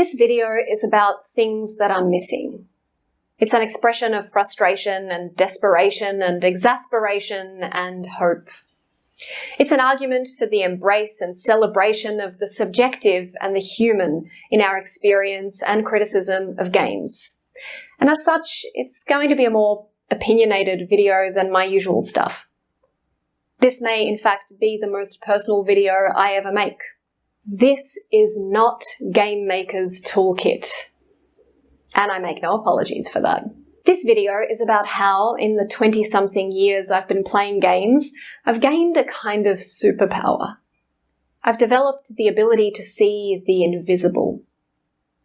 This video is about things that are missing. It's an expression of frustration and desperation and exasperation and hope. It's an argument for the embrace and celebration of the subjective and the human in our experience and criticism of games. And as such, it's going to be a more opinionated video than my usual stuff. This may in fact be the most personal video I ever make. This is not Game Maker's Toolkit. And I make no apologies for that. This video is about how, in the 20-something years I've been playing games, I've gained a kind of superpower. I've developed the ability to see the invisible.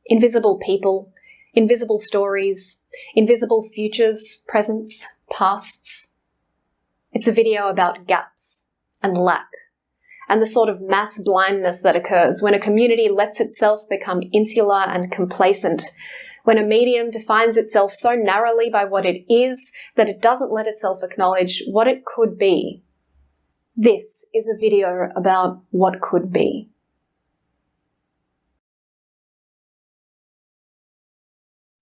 Invisible people, invisible stories, invisible futures, presents, pasts. It's a video about gaps and lack, and the sort of mass blindness that occurs when a community lets itself become insular and complacent, when a medium defines itself so narrowly by what it is that it doesn't let itself acknowledge what it could be. This is a video about what could be.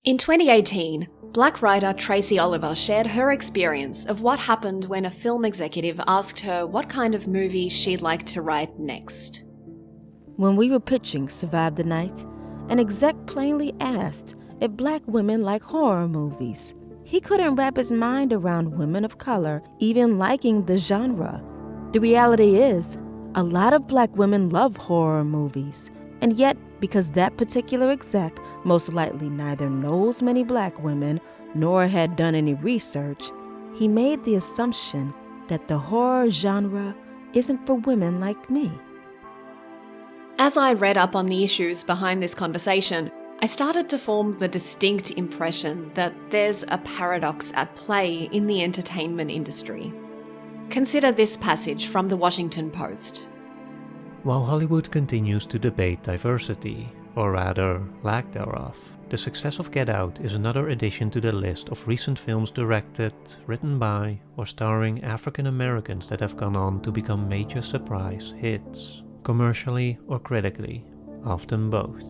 In 2018, Black writer Tracy Oliver shared her experience of what happened when a film executive asked her what kind of movie she'd like to write next. When we were pitching Survive the Night, an exec plainly asked if Black women like horror movies. He couldn't wrap his mind around women of color even liking the genre. The reality is, a lot of Black women love horror movies, and yet, because that particular exec most likely neither knows many Black women nor had done any research, he made the assumption that the horror genre isn't for women like me. As I read up on the issues behind this conversation, I started to form the distinct impression that there's a paradox at play in the entertainment industry. Consider this passage from the Washington Post. While Hollywood continues to debate diversity, or rather lack thereof, the success of Get Out is another addition to the list of recent films directed, written by, or starring African Americans that have gone on to become major surprise hits, commercially or critically, often both.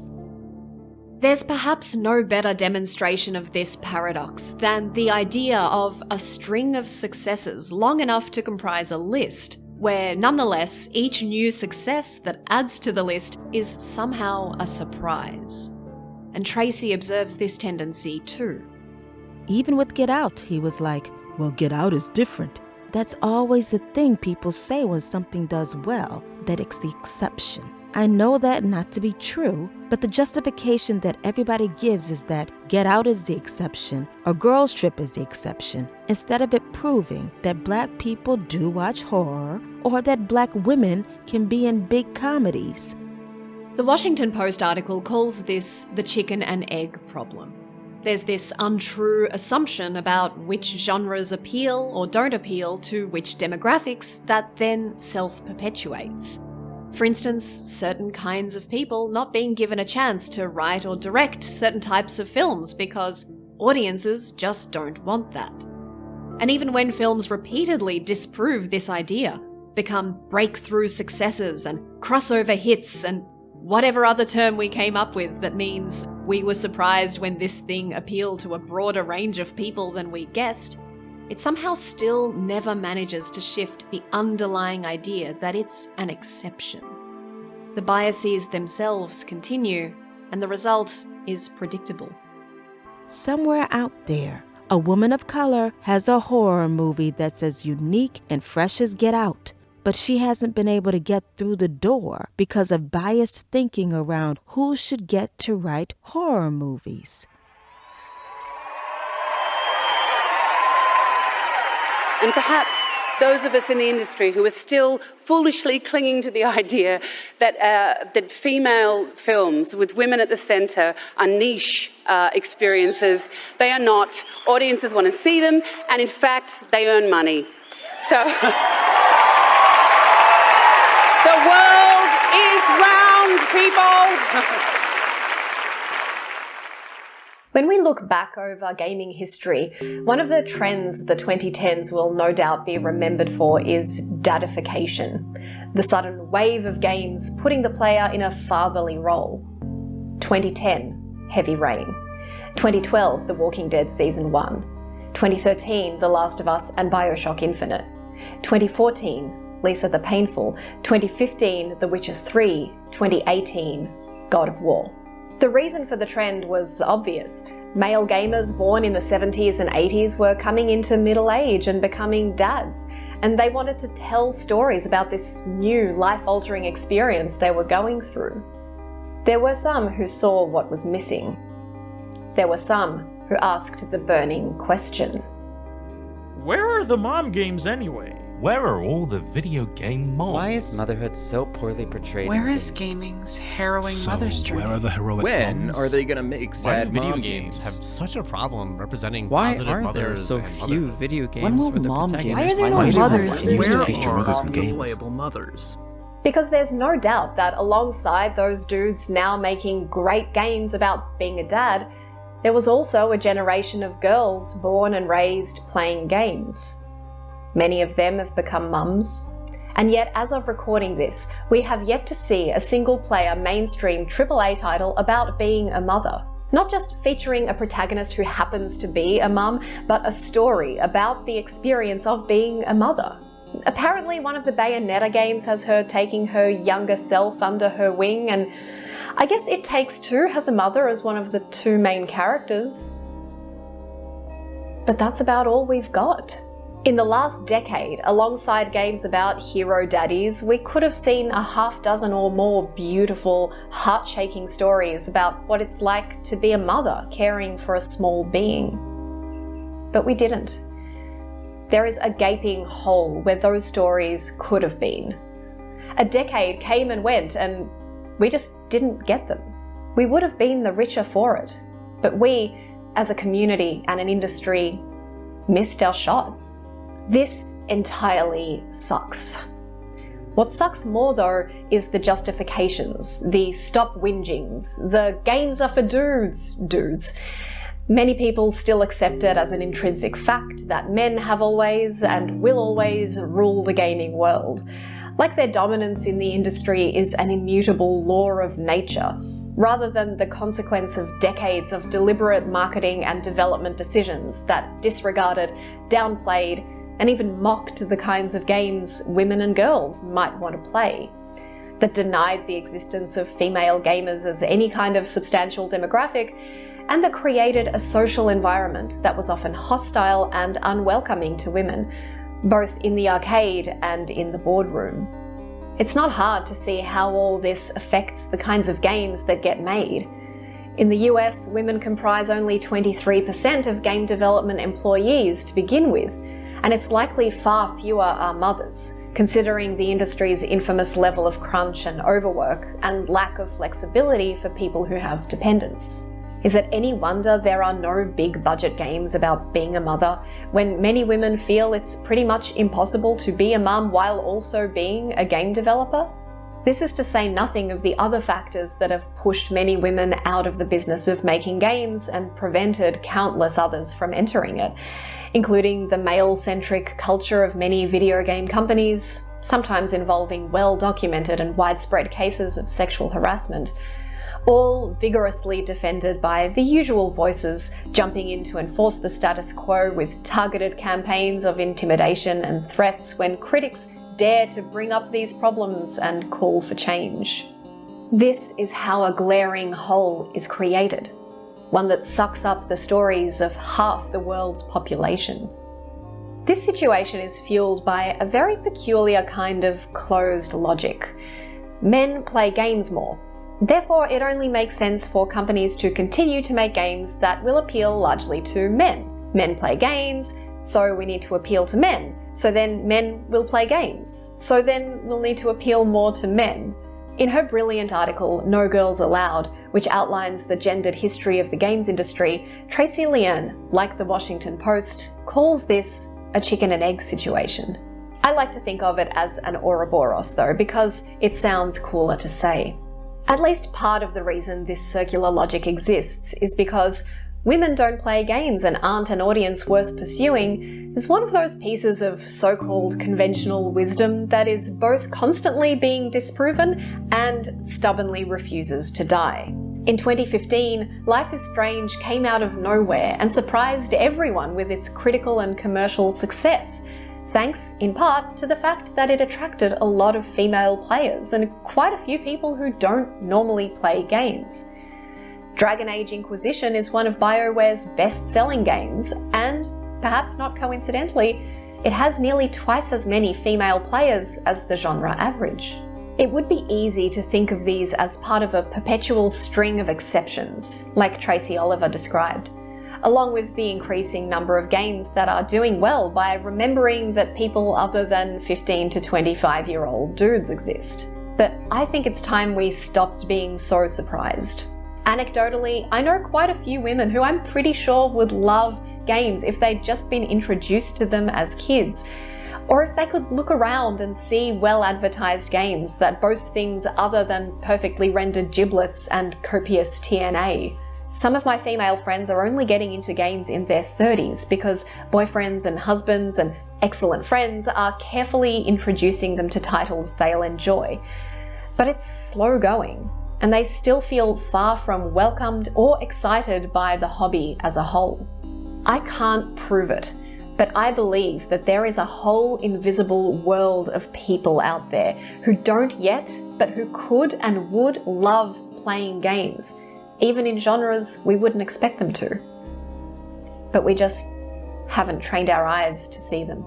There's perhaps no better demonstration of this paradox than the idea of a string of successes long enough to comprise a list, where nonetheless each new success that adds to the list is somehow a surprise. And Tracy observes this tendency too. Even with Get Out, he was like, well, Get Out is different. That's always the thing people say when something does well, that it's the exception. I know that not to be true, but the justification that everybody gives is that Get Out is the exception, or Girls Trip is the exception, instead of it proving that Black people do watch horror, or that Black women can be in big comedies. The Washington Post article calls this the chicken and egg problem. There's this untrue assumption about which genres appeal or don't appeal to which demographics that then self-perpetuates. For instance, certain kinds of people not being given a chance to write or direct certain types of films because audiences just don't want that. And even when films repeatedly disprove this idea, become breakthrough successes and crossover hits and whatever other term we came up with that means we were surprised when this thing appealed to a broader range of people than we guessed, it somehow still never manages to shift the underlying idea that it's an exception. The biases themselves continue, and the result is predictable. Somewhere out there, a woman of color has a horror movie that's as unique and fresh as Get Out, but she hasn't been able to get through the door because of biased thinking around who should get to write horror movies. And perhaps those of us in the industry who are still foolishly clinging to the idea that female films with women at the center are niche experiences. They are not. Audiences want to see them, and in fact, they earn money. So the world is round, people. When we look back over gaming history, one of the trends the 2010s will no doubt be remembered for is dadification, the sudden wave of games putting the player in a fatherly role. 2010, Heavy Rain. 2012, The Walking Dead Season 1. 2013, The Last of Us and Bioshock Infinite. 2014, Lisa the Painful. 2015, The Witcher 3. 2018, God of War. The reason for the trend was obvious. Male gamers born in the 70s and 80s were coming into middle age and becoming dads, and they wanted to tell stories about this new life-altering experience they were going through. There were some who saw what was missing. There were some who asked the burning question. Where are the mom games anyway? Where are all the video game moms? Why is motherhood so poorly portrayed? Where in is games? gaming's harrowing mother's journey? Where are the heroic When moms? are they gonna make Why sad do video mom games games? have such a problem representing Why positive are there mothers so and few motherhood? video games When will where the mom protagonist Why are there no Why do mothers in mothers video feature games? mothers in games? Unplayable mothers. Because there's no doubt that alongside those dudes now making great games about being a dad, there was also a generation of girls born and raised playing games. Many of them have become mums. And yet, as of recording this, we have yet to see a single-player mainstream AAA title about being a mother. Not just featuring a protagonist who happens to be a mum, but a story about the experience of being a mother. Apparently, one of the Bayonetta games has her taking her younger self under her wing, and I guess It Takes Two has a mother as one of the two main characters. But that's about all we've got. In the last decade, alongside games about hero daddies, we could have seen a half dozen or more beautiful, heart-shaking stories about what it's like to be a mother caring for a small being. But we didn't. There is a gaping hole where those stories could have been. A decade came and went, and we just didn't get them. We would have been the richer for it, but we, as a community and an industry, missed our shot. This entirely sucks. What sucks more though is the justifications, the stop whingings, the games are for dudes. Many people still accept it as an intrinsic fact that men have always and will always rule the gaming world, like their dominance in the industry is an immutable law of nature, rather than the consequence of decades of deliberate marketing and development decisions that disregarded, downplayed, and even mocked the kinds of games women and girls might want to play, that denied the existence of female gamers as any kind of substantial demographic, and that created a social environment that was often hostile and unwelcoming to women, both in the arcade and in the boardroom. It's not hard to see how all this affects the kinds of games that get made. In the US, women comprise only 23% of game development employees to begin with, and it's likely far fewer are mothers, considering the industry's infamous level of crunch and overwork and lack of flexibility for people who have dependents. Is it any wonder there are no big budget games about being a mother, when many women feel it's pretty much impossible to be a mum while also being a game developer? This is to say nothing of the other factors that have pushed many women out of the business of making games and prevented countless others from entering it, including the male-centric culture of many video game companies, sometimes involving well-documented and widespread cases of sexual harassment, all vigorously defended by the usual voices jumping in to enforce the status quo with targeted campaigns of intimidation and threats when critics dare to bring up these problems and call for change. This is how a glaring hole is created, one that sucks up the stories of half the world's population. This situation is fueled by a very peculiar kind of closed logic. Men play games more. Therefore, it only makes sense for companies to continue to make games that will appeal largely to men. Men play games, so we need to appeal to men. So then men will play games. So then we'll need to appeal more to men. In her brilliant article, No Girls Allowed, which outlines the gendered history of the games industry, Tracy, like the Washington Post, calls this a chicken and egg situation. I like to think of it as an Ouroboros though, because it sounds cooler to say. At least part of the reason this circular logic exists is because women don't play games and aren't an audience worth pursuing is one of those pieces of so-called conventional wisdom that is both constantly being disproven and stubbornly refuses to die. In 2015, Life is Strange came out of nowhere and surprised everyone with its critical and commercial success, thanks in part to the fact that it attracted a lot of female players and quite a few people who don't normally play games. Dragon Age Inquisition is one of BioWare's best-selling games, and, perhaps not coincidentally, it has nearly twice as many female players as the genre average. It would be easy to think of these as part of a perpetual string of exceptions, like Tracy Oliver described, along with the increasing number of games that are doing well by remembering that people other than 15 to 25-year-old dudes exist. But I think it's time we stopped being so surprised. Anecdotally, I know quite a few women who I'm pretty sure would love games if they'd just been introduced to them as kids, or if they could look around and see well-advertised games that boast things other than perfectly rendered giblets and copious TNA. Some of my female friends are only getting into games in their 30s because boyfriends and husbands and excellent friends are carefully introducing them to titles they'll enjoy. But it's slow going, and they still feel far from welcomed or excited by the hobby as a whole. I can't prove it, but I believe that there is a whole invisible world of people out there who don't yet, but who could and would love playing games, even in genres we wouldn't expect them to. But we just haven't trained our eyes to see them.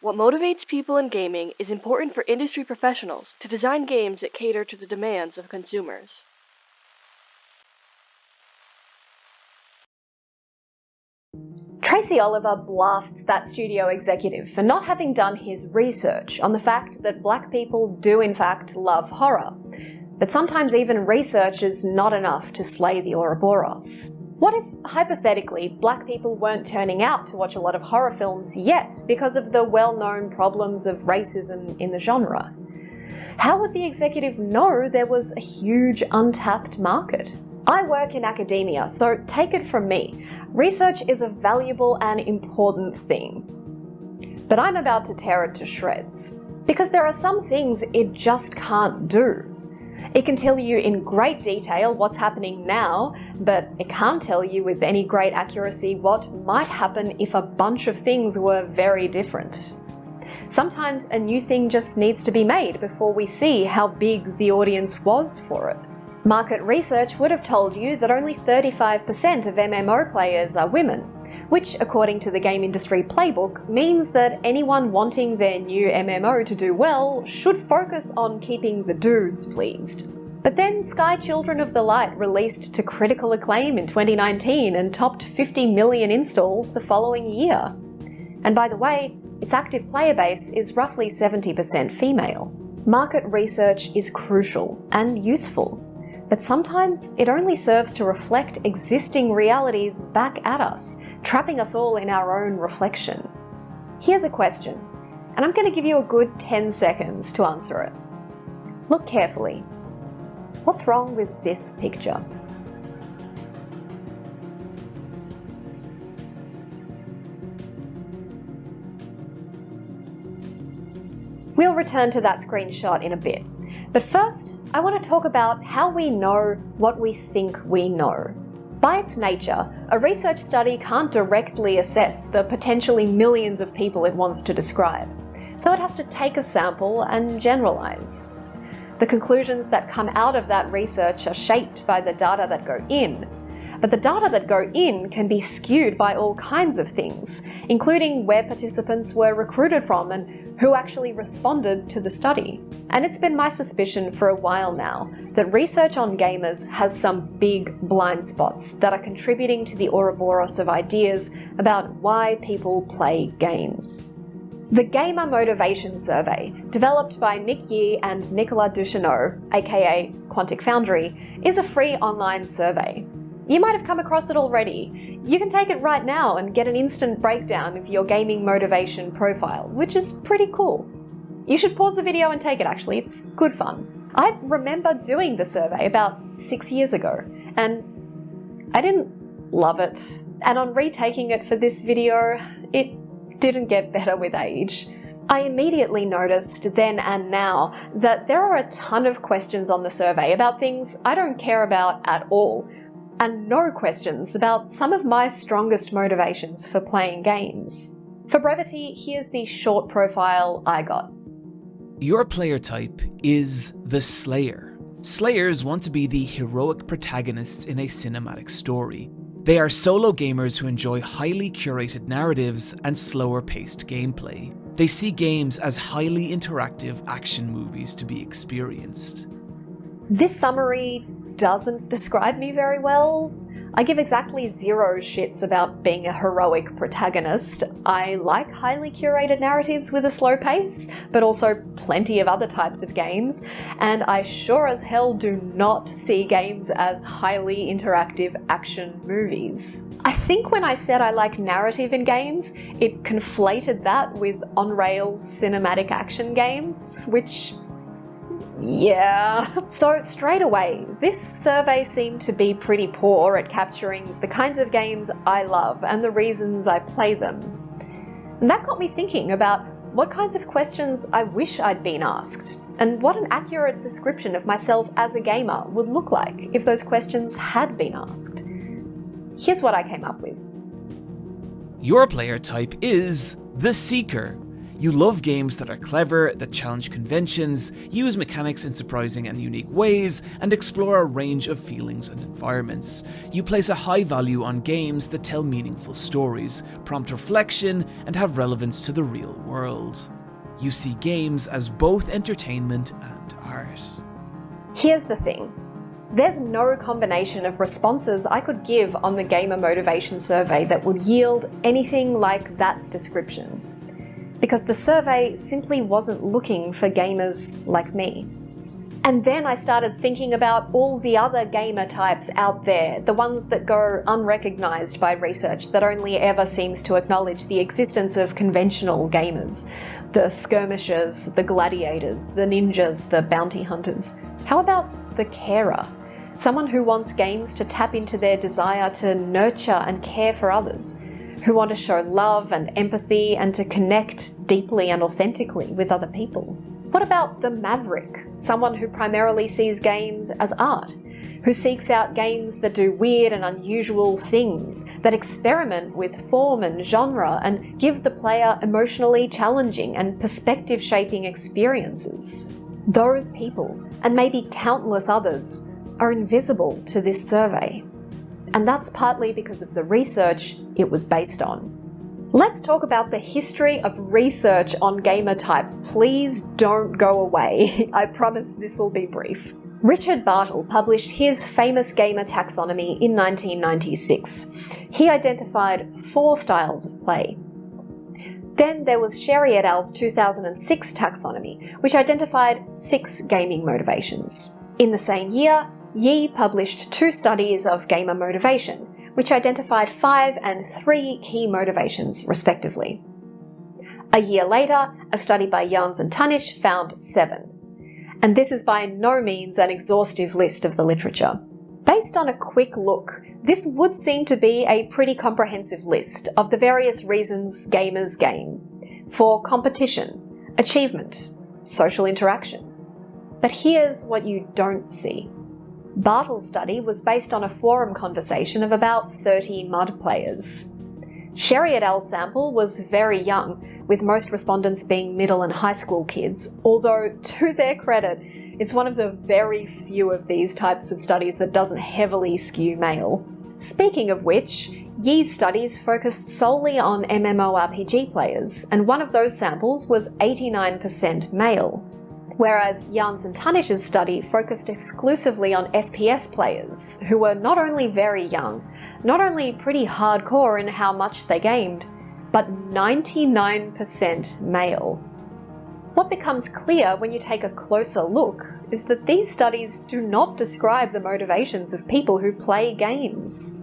What motivates people in gaming is important for industry professionals to design games that cater to the demands of consumers. Tracy Oliver blasts that studio executive for not having done his research on the fact that black people do in fact love horror. But sometimes even research is not enough to slay the Ouroboros. What if, hypothetically, black people weren't turning out to watch a lot of horror films yet because of the well-known problems of racism in the genre? How would the executive know there was a huge untapped market? I work in academia, so take it from me. Research is a valuable and important thing. But I'm about to tear it to shreds. Because there are some things it just can't do. It can tell you in great detail what's happening now, but it can't tell you with any great accuracy what might happen if a bunch of things were very different. Sometimes a new thing just needs to be made before we see how big the audience was for it. Market research would have told you that only 35% of MMO players are women, which, according to the Game Industry Playbook, means that anyone wanting their new MMO to do well should focus on keeping the dudes pleased. But then Sky Children of the Light released to critical acclaim in 2019 and topped 50 million installs the following year. And by the way, its active player base is roughly 70% female. Market research is crucial and useful, but sometimes it only serves to reflect existing realities back at us, trapping us all in our own reflection. Here's a question, and I'm going to give you a good 10 seconds to answer it. Look carefully. What's wrong with this picture? We'll return to that screenshot in a bit. But first, I want to talk about how we know what we think we know. By its nature, a research study can't directly assess the potentially millions of people it wants to describe, so it has to take a sample and generalize. The conclusions that come out of that research are shaped by the data that go in, but the data that go in can be skewed by all kinds of things, including where participants were recruited from and who actually responded to the study. And it's been my suspicion for a while now that research on gamers has some big blind spots that are contributing to the Ouroboros of ideas about why people play games. The Gamer Motivation Survey, developed by Nick Yee and Nicolas Ducheneau, aka Quantic Foundry, is a free online survey. You might have come across it already. You can take it right now and get an instant breakdown of your gaming motivation profile, which is pretty cool. You should pause the video and take it actually, it's good fun. I remember doing the survey about 6 years ago, and I didn't love it. And on retaking it for this video, it didn't get better with age. I immediately noticed then and now that there are a ton of questions on the survey about things I don't care about at all, and no questions about some of my strongest motivations for playing games. For brevity, here's the short profile I got. Your player type is the Slayer. Slayers want to be the heroic protagonists in a cinematic story. They are solo gamers who enjoy highly curated narratives and slower-paced gameplay. They see games as highly interactive action movies to be experienced. This summary doesn't describe me very well. I give exactly 0 shits about being a heroic protagonist. I like highly curated narratives with a slow pace, but also plenty of other types of games, and I sure as hell do not see games as highly interactive action movies. I think when I said I like narrative in games, it conflated that with on-rails cinematic action games, which... yeah. So straight away, this survey seemed to be pretty poor at capturing the kinds of games I love and the reasons I play them. And that got me thinking about what kinds of questions I wish I'd been asked, and what an accurate description of myself as a gamer would look like if those questions had been asked. Here's what I came up with. Your player type is the Seeker. You love games that are clever, that challenge conventions, use mechanics in surprising and unique ways, and explore a range of feelings and environments. You place a high value on games that tell meaningful stories, prompt reflection, and have relevance to the real world. You see games as both entertainment and art. Here's the thing. There's no combination of responses I could give on the gamer motivation survey that would yield anything like that description. Because the survey simply wasn't looking for gamers like me. And then I started thinking about all the other gamer types out there, the ones that go unrecognized by research that only ever seems to acknowledge the existence of conventional gamers. The skirmishers, the gladiators, the ninjas, the bounty hunters. How about the carer? Someone who wants games to tap into their desire to nurture and care for others, who want to show love and empathy and to connect deeply and authentically with other people. What about the maverick? Someone who primarily sees games as art, who seeks out games that do weird and unusual things, that experiment with form and genre and give the player emotionally challenging and perspective-shaping experiences. Those people, and maybe countless others, are invisible to this survey. And that's partly because of the research it was based on. Let's talk about the history of research on gamer types. Please don't go away. I promise this will be brief. Richard Bartle published his famous gamer taxonomy in 1996. He identified 4 styles of play. Then there was Sherry et al.'s 2006 taxonomy, which identified 6 gaming motivations. In the same year, Yi published 2 studies of gamer motivation, which identified 5 and 3 key motivations, respectively. A year later, a study by Jans and Tanish found 7. And this is by no means an exhaustive list of the literature. Based on a quick look, this would seem to be a pretty comprehensive list of the various reasons gamers game: for competition, achievement, social interaction. But here's what you don't see. Bartle's study was based on a forum conversation of about 30 MUD players. Sherry et al.'s sample was very young, with most respondents being middle and high school kids, although, to their credit, it's one of the very few of these types of studies that doesn't heavily skew male. Speaking of which, Yi's studies focused solely on MMORPG players, and one of those samples was 89% male. Whereas Jans and Tanish's study focused exclusively on FPS players, who were not only very young, not only pretty hardcore in how much they gamed, but 99% male. What becomes clear when you take a closer look is that these studies do not describe the motivations of people who play games.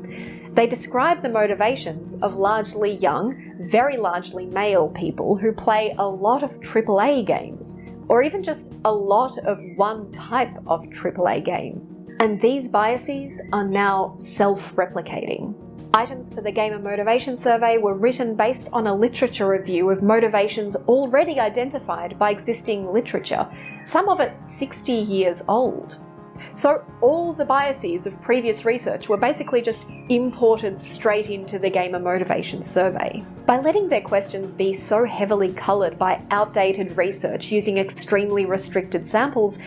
They describe the motivations of largely young, very largely male people who play a lot of AAA games, or even just a lot of one type of AAA game. And these biases are now self-replicating. Items for the Gamer Motivation Survey were written based on a literature review of motivations already identified by existing literature, some of it 60 years old. So all the biases of previous research were basically just imported straight into the Gamer Motivation Survey. By letting their questions be so heavily coloured by outdated research using extremely restricted samples,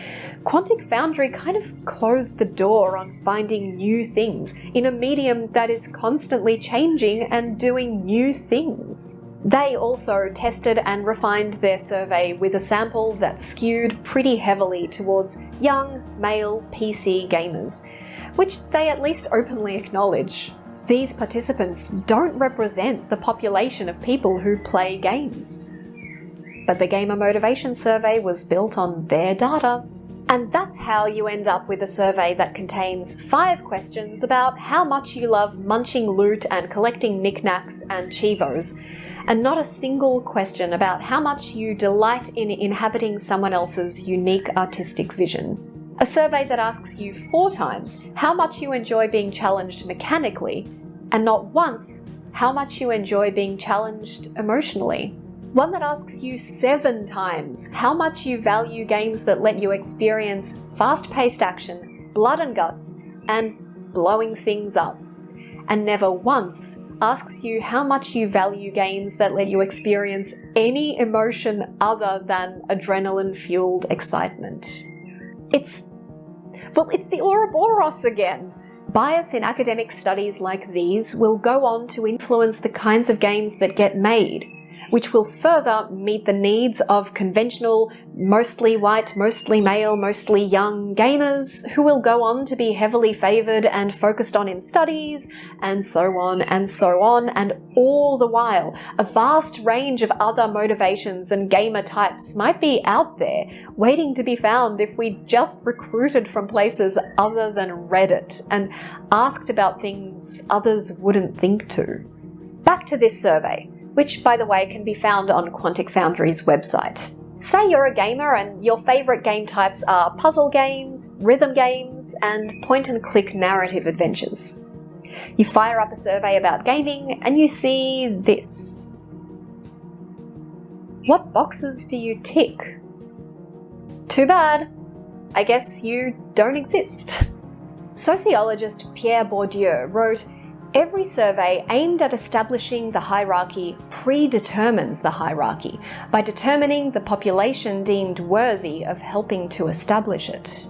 Quantic Foundry kind of closed the door on finding new things in a medium that is constantly changing and doing new things. They also tested and refined their survey with a sample that skewed pretty heavily towards young, male PC gamers, which they at least openly acknowledge. These participants don't represent the population of people who play games. But the Gamer Motivation Survey was built on their data. And that's how you end up with a survey that contains 5 questions about how much you love munching loot and collecting knickknacks and chivos, and not a single question about how much you delight in inhabiting someone else's unique artistic vision. A survey that asks you 4 times how much you enjoy being challenged mechanically, and not once how much you enjoy being challenged emotionally. One that asks you 7 times how much you value games that let you experience fast-paced action, blood and guts, and blowing things up. And never once asks you how much you value games that let you experience any emotion other than adrenaline-fueled excitement. It's the Ouroboros again. Bias in academic studies like these will go on to influence the kinds of games that get made, which will further meet the needs of conventional, mostly white, mostly male, mostly young gamers who will go on to be heavily favoured and focused on in studies, and so on, and all the while, a vast range of other motivations and gamer types might be out there, waiting to be found if we just recruited from places other than Reddit and asked about things others wouldn't think to. Back to this survey, which, by the way, can be found on Quantic Foundry's website. Say you're a gamer and your favourite game types are puzzle games, rhythm games, and point-and-click narrative adventures. You fire up a survey about gaming and you see this. What boxes do you tick? Too bad. I guess you don't exist. Sociologist Pierre Bourdieu wrote, "Every survey aimed at establishing the hierarchy predetermines the hierarchy by determining the population deemed worthy of helping to establish it."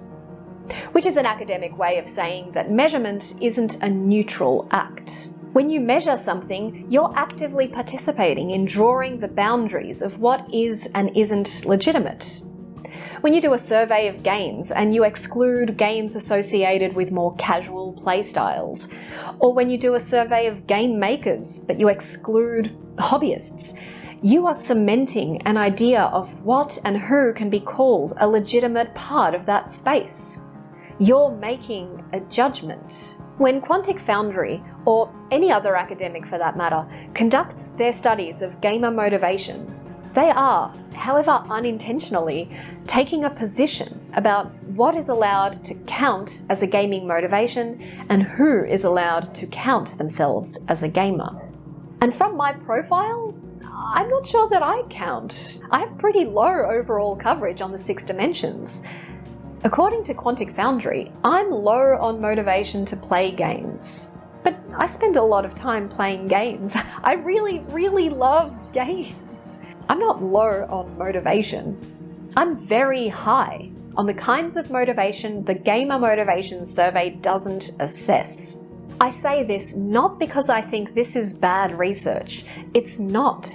Which is an academic way of saying that measurement isn't a neutral act. When you measure something, you're actively participating in drawing the boundaries of what is and isn't legitimate. When you do a survey of games and you exclude games associated with more casual playstyles, or when you do a survey of game makers but you exclude hobbyists, you are cementing an idea of what and who can be called a legitimate part of that space. You're making a judgment. When Quantic Foundry, or any other academic for that matter, conducts their studies of gamer motivation, they are, however unintentionally, taking a position about what is allowed to count as a gaming motivation and who is allowed to count themselves as a gamer. And from my profile, I'm not sure that I count. I have pretty low overall coverage on the 6 dimensions. According to Quantic Foundry, I'm low on motivation to play games. But I spend a lot of time playing games. I really love games. I'm not low on motivation. I'm very high on the kinds of motivation the Gamer Motivation Survey doesn't assess. I say this not because I think this is bad research. It's not.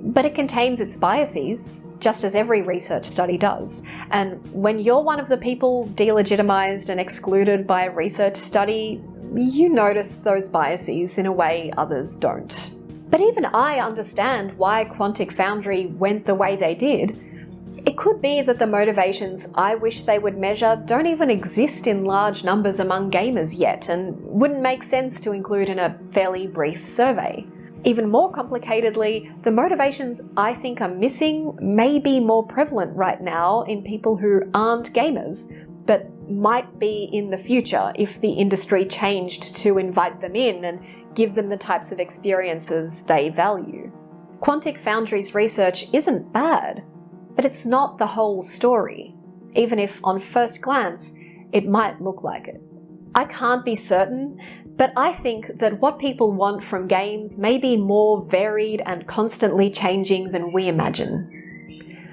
But it contains its biases, just as every research study does. And when you're one of the people delegitimized and excluded by a research study, you notice those biases in a way others don't. But even I understand why Quantic Foundry went the way they did. It could be that the motivations I wish they would measure don't even exist in large numbers among gamers yet and wouldn't make sense to include in a fairly brief survey. Even more complicatedly, the motivations I think are missing may be more prevalent right now in people who aren't gamers, but might be in the future if the industry changed to invite them in and give them the types of experiences they value. Quantic Foundry's research isn't bad, but it's not the whole story, even if on first glance it might look like it. I can't be certain, but I think that what people want from games may be more varied and constantly changing than we imagine.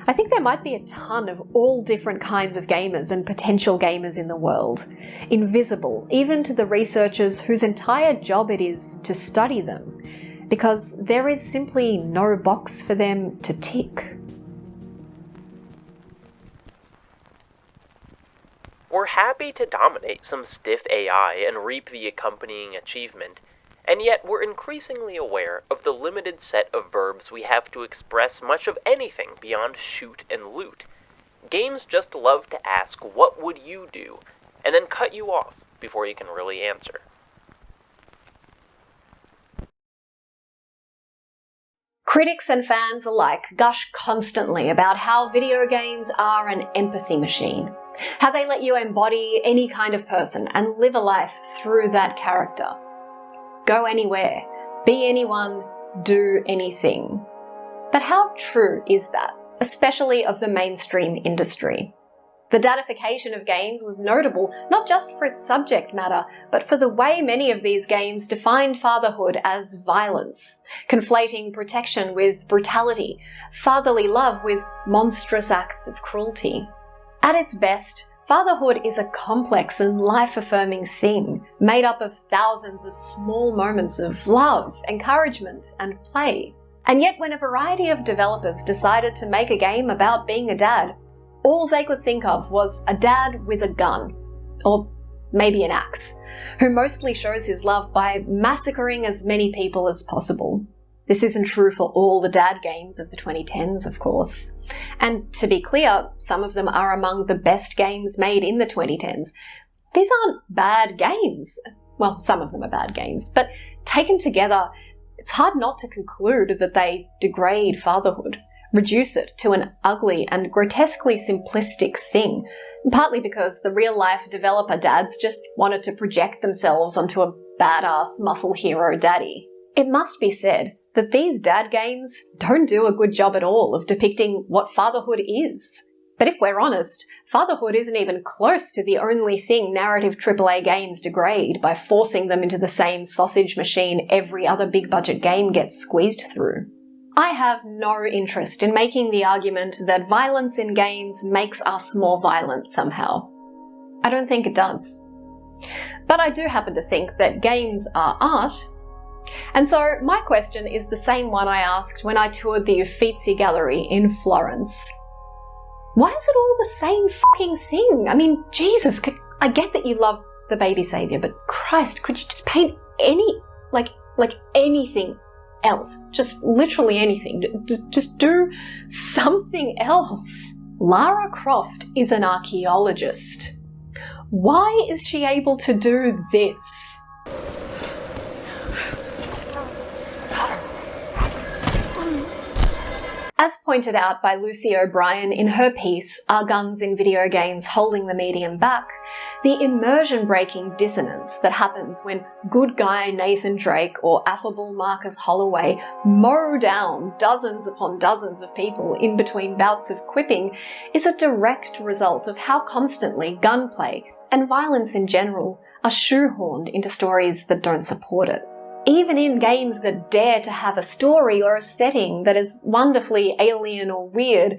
I think there might be a ton of all different kinds of gamers and potential gamers in the world, invisible even to the researchers whose entire job it is to study them, because there is simply no box for them to tick. We're happy to dominate some stiff AI and reap the accompanying achievement, and yet we're increasingly aware of the limited set of verbs we have to express much of anything beyond shoot and loot. Games just love to ask, "What would you do?" and then cut you off before you can really answer. Critics and fans alike gush constantly about how video games are an empathy machine, how they let you embody any kind of person and live a life through that character. Go anywhere, be anyone, do anything. But how true is that, especially of the mainstream industry? The dadification of games was notable not just for its subject matter, but for the way many of these games defined fatherhood as violence, conflating protection with brutality, fatherly love with monstrous acts of cruelty. At its best, fatherhood is a complex and life-affirming thing, made up of thousands of small moments of love, encouragement, and play. And yet when a variety of developers decided to make a game about being a dad, all they could think of was a dad with a gun, or maybe an axe, who mostly shows his love by massacring as many people as possible. This isn't true for all the dad games of the 2010s, of course. And to be clear, some of them are among the best games made in the 2010s. These aren't bad games. Well, some of them are bad games, but taken together, it's hard not to conclude that they degrade fatherhood, reduce it to an ugly and grotesquely simplistic thing, partly because the real-life developer dads just wanted to project themselves onto a badass muscle hero daddy. It must be said that these dad games don't do a good job at all of depicting what fatherhood is. But if we're honest, fatherhood isn't even close to the only thing narrative AAA games degrade by forcing them into the same sausage machine every other big-budget game gets squeezed through. I have no interest in making the argument that violence in games makes us more violent somehow. I don't think it does. But I do happen to think that games are art. And so my question is the same one I asked when I toured the Uffizi Gallery in Florence. Why is it all the same fucking thing? I mean, Jesus, I get that you love the baby savior, but Christ, could you just paint any, like anything else? Just literally anything. Just do something else. Lara Croft is an archaeologist. Why is she able to do this? As pointed out by Lucy O'Brien in her piece, Are Guns in Video Games Holding the Medium Back?, the immersion-breaking dissonance that happens when good guy Nathan Drake or affable Marcus Holloway mow down dozens upon dozens of people in between bouts of quipping is a direct result of how constantly gunplay and violence in general are shoehorned into stories that don't support it. Even in games that dare to have a story or a setting that is wonderfully alien or weird,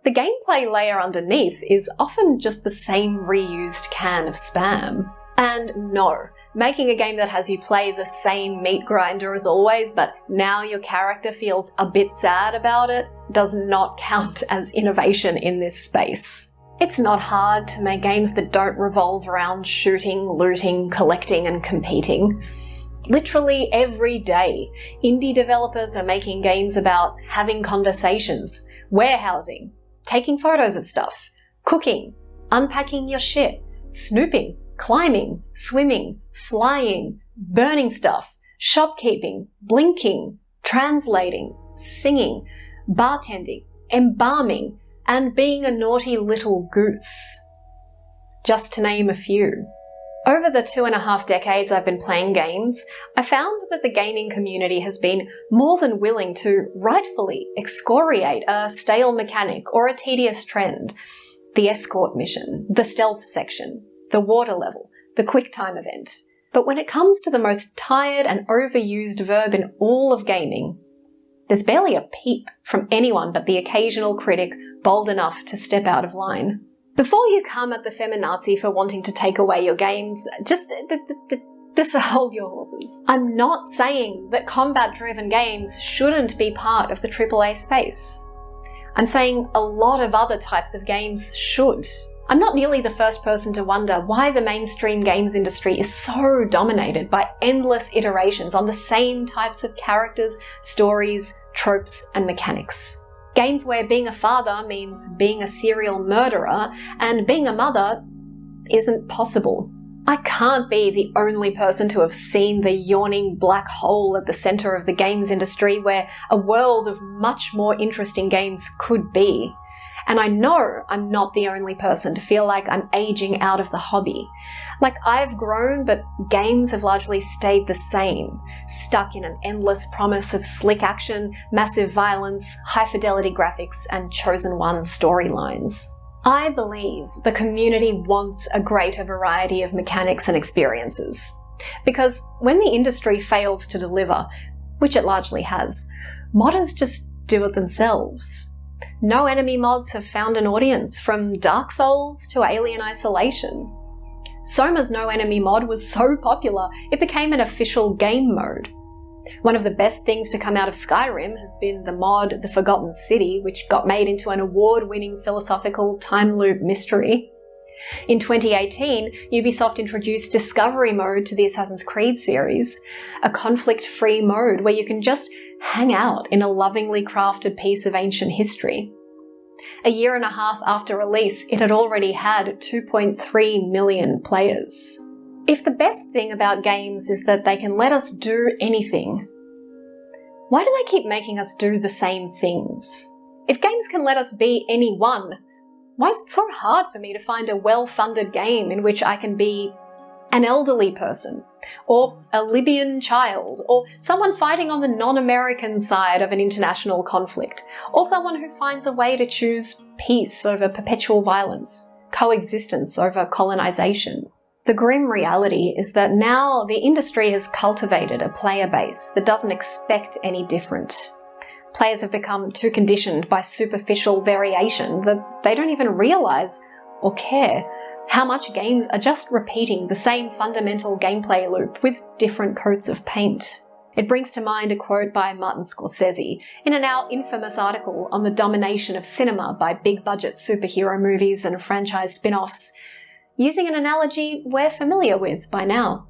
the gameplay layer underneath is often just the same reused can of spam. And no, making a game that has you play the same meat grinder as always, but now your character feels a bit sad about it, does not count as innovation in this space. It's not hard to make games that don't revolve around shooting, looting, collecting, and competing. Literally every day, indie developers are making games about having conversations, warehousing, taking photos of stuff, cooking, unpacking your shit, snooping, climbing, swimming, flying, burning stuff, shopkeeping, blinking, translating, singing, bartending, embalming, and being a naughty little goose. Just to name a few. Over the 2.5 decades I've been playing games, I found that the gaming community has been more than willing to rightfully excoriate a stale mechanic or a tedious trend. The escort mission, the stealth section, the water level, the QuickTime event. But when it comes to the most tired and overused verb in all of gaming, there's barely a peep from anyone but the occasional critic bold enough to step out of line. Before you come at the feminazi for wanting to take away your games, just hold your horses. I'm not saying that combat-driven games shouldn't be part of the AAA space. I'm saying a lot of other types of games should. I'm not nearly the first person to wonder why the mainstream games industry is so dominated by endless iterations on the same types of characters, stories, tropes, and mechanics. Games where being a father means being a serial murderer, and being a mother isn't possible. I can't be the only person to have seen the yawning black hole at the centre of the games industry where a world of much more interesting games could be. And I know I'm not the only person to feel like I'm aging out of the hobby. Like, I've grown, but games have largely stayed the same, stuck in an endless promise of slick action, massive violence, high-fidelity graphics, and chosen one storylines. I believe the community wants a greater variety of mechanics and experiences. Because when the industry fails to deliver, which it largely has, modders just do it themselves. No enemy mods have found an audience, from Dark Souls to Alien Isolation. Soma's no enemy mod was so popular, it became an official game mode. One of the best things to come out of Skyrim has been the mod The Forgotten City, which got made into an award-winning philosophical time loop mystery. In 2018, Ubisoft introduced Discovery Mode to the Assassin's Creed series, a conflict-free mode where you can just hang out in a lovingly crafted piece of ancient history. A year and a half after release, it had already had 2.3 million players. If the best thing about games is that they can let us do anything, why do they keep making us do the same things? If games can let us be anyone, why is it so hard for me to find a well-funded game in which I can be an elderly person, or a Libyan child, or someone fighting on the non-American side of an international conflict, or someone who finds a way to choose peace over perpetual violence, coexistence over colonization? The grim reality is that now the industry has cultivated a player base that doesn't expect any different. Players have become too conditioned by superficial variation that they don't even realise or care how much games are just repeating the same fundamental gameplay loop with different coats of paint. It brings to mind a quote by Martin Scorsese in a now infamous article on the domination of cinema by big-budget superhero movies and franchise spin-offs, using an analogy we're familiar with by now.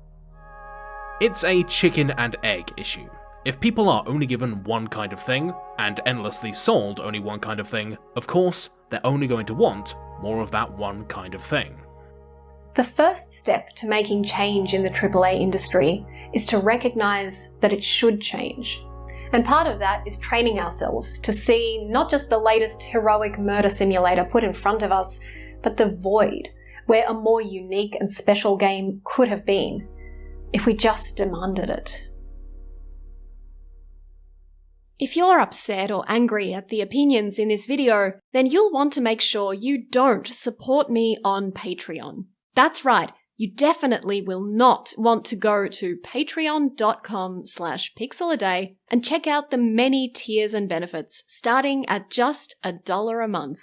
It's a chicken and egg issue. If people are only given one kind of thing, and endlessly sold only one kind of thing, of course, they're only going to want more of that one kind of thing. The first step to making change in the AAA industry is to recognise that it should change. And part of that is training ourselves to see not just the latest heroic murder simulator put in front of us, but the void where a more unique and special game could have been, if we just demanded it. If you're upset or angry at the opinions in this video, then you'll want to make sure you don't support me on Patreon. That's right, you definitely will not want to go to patreon.com/pixeladay and check out the many tiers and benefits starting at just $1 a month.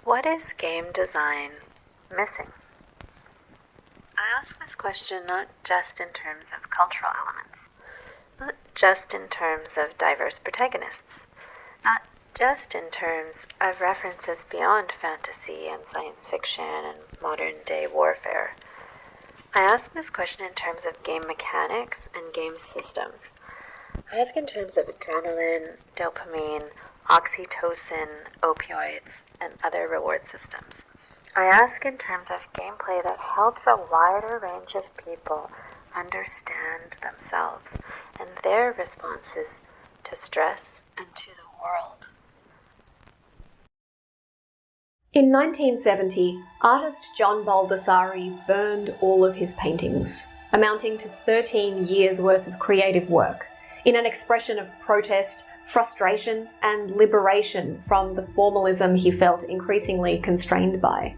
What is game design missing? I ask this question not just in terms of cultural elements, not just in terms of diverse protagonists, not just in terms of references beyond fantasy and science fiction and modern-day warfare. I ask this question in terms of game mechanics and game systems. I ask in terms of adrenaline, dopamine, oxytocin, opioids, and other reward systems. I ask in terms of gameplay that helps a wider range of people understand themselves and their responses to stress and to the world. In 1970, artist John Baldessari burned all of his paintings, amounting to 13 years' worth of creative work, in an expression of protest, frustration, and liberation from the formalism he felt increasingly constrained by.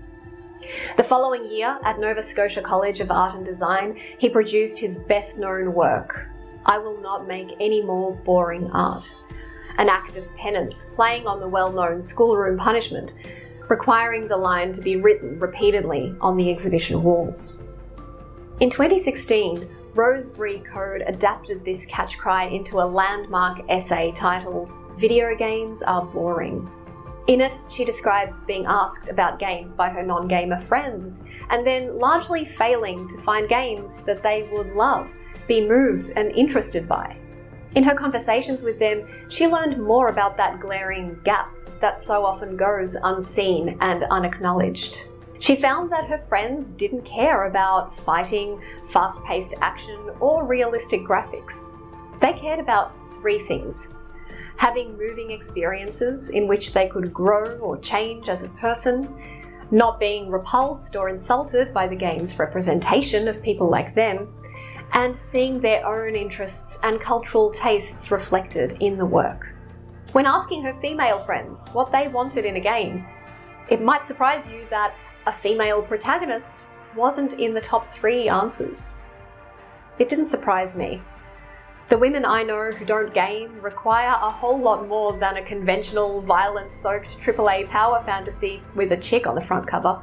The following year, at Nova Scotia College of Art and Design, he produced his best-known work, I Will Not Make Any More Boring Art, an act of penance playing on the well-known schoolroom punishment, requiring the line to be written repeatedly on the exhibition walls. In 2016, Brie Code adapted this catch cry into a landmark essay titled Video Games Are Boring. In it, she describes being asked about games by her non-gamer friends, and then largely failing to find games that they would love, be moved and interested by. In her conversations with them, she learned more about that glaring gap that so often goes unseen and unacknowledged. She found that her friends didn't care about fighting, fast-paced action, or realistic graphics. They cared about three things: having moving experiences in which they could grow or change as a person, not being repulsed or insulted by the game's representation of people like them, and seeing their own interests and cultural tastes reflected in the work. When asking her female friends what they wanted in a game, it might surprise you that a female protagonist wasn't in the top 3 answers. It didn't surprise me. The women I know who don't game require a whole lot more than a conventional, violence-soaked AAA power fantasy with a chick on the front cover.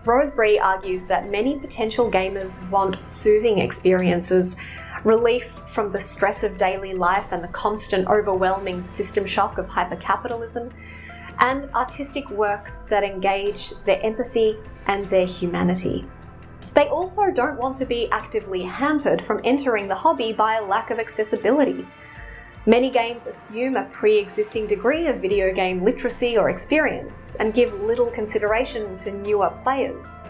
Brie argues that many potential gamers want soothing experiences, relief from the stress of daily life and the constant overwhelming system shock of hypercapitalism, and artistic works that engage their empathy and their humanity. They also don't want to be actively hampered from entering the hobby by a lack of accessibility. Many games assume a pre-existing degree of video game literacy or experience and give little consideration to newer players.